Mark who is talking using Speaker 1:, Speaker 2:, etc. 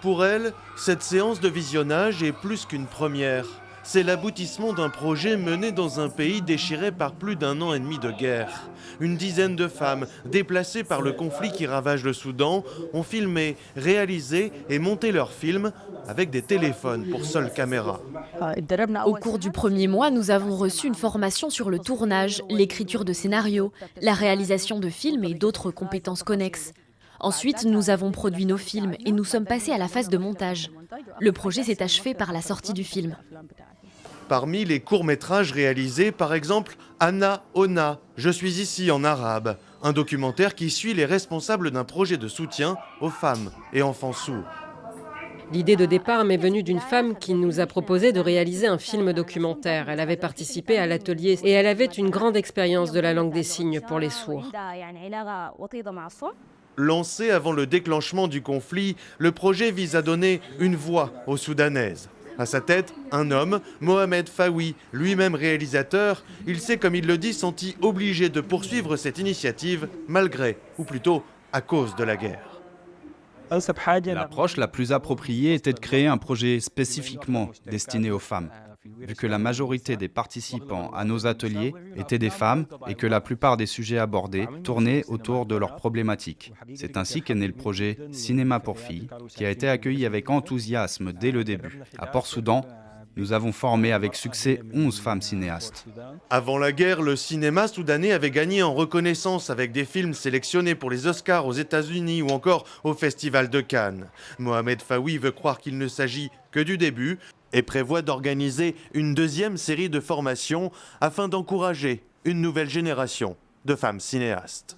Speaker 1: Pour elle, cette séance de visionnage est plus qu'une première. C'est l'aboutissement d'un projet mené dans un pays déchiré par plus d'1 an et demi de guerre. Une dizaine de femmes, déplacées par le conflit qui ravage le Soudan, ont filmé, réalisé et monté leurs films avec des téléphones pour seule caméra.
Speaker 2: Au cours du premier mois, nous avons reçu une formation sur le tournage, l'écriture de scénarios, la réalisation de films et d'autres compétences connexes. Ensuite, nous avons produit nos films et nous sommes passés à la phase de montage. Le projet s'est achevé par la sortie du film.
Speaker 1: Parmi les courts-métrages réalisés, par exemple, Anna Ona, Je suis ici en arabe, un documentaire qui suit les responsables d'un projet de soutien aux femmes et enfants sourds.
Speaker 3: L'idée de départ m'est venue d'une femme qui nous a proposé de réaliser un film documentaire. Elle avait participé à l'atelier et elle avait une grande expérience de la langue des signes pour les sourds.
Speaker 1: Lancé avant le déclenchement du conflit, le projet vise à donner une voix aux Soudanaises. À sa tête, un homme, Mohamed Fawi, lui-même réalisateur. Il s'est, comme il le dit, senti obligé de poursuivre cette initiative malgré, ou plutôt à cause de la guerre.
Speaker 4: L'approche la plus appropriée était de créer un projet spécifiquement destiné aux femmes, vu que la majorité des participants à nos ateliers étaient des femmes et que la plupart des sujets abordés tournaient autour de leurs problématiques. C'est ainsi qu'est né le projet Cinéma pour filles, qui a été accueilli avec enthousiasme dès le début. À Port-Soudan, nous avons formé avec succès 11 femmes cinéastes.
Speaker 1: Avant la guerre, le cinéma soudanais avait gagné en reconnaissance avec des films sélectionnés pour les Oscars aux États-Unis ou encore au Festival de Cannes. Mohamed Fawi veut croire qu'il ne s'agit que du début et prévoit d'organiser une deuxième série de formations afin d'encourager une nouvelle génération de femmes cinéastes.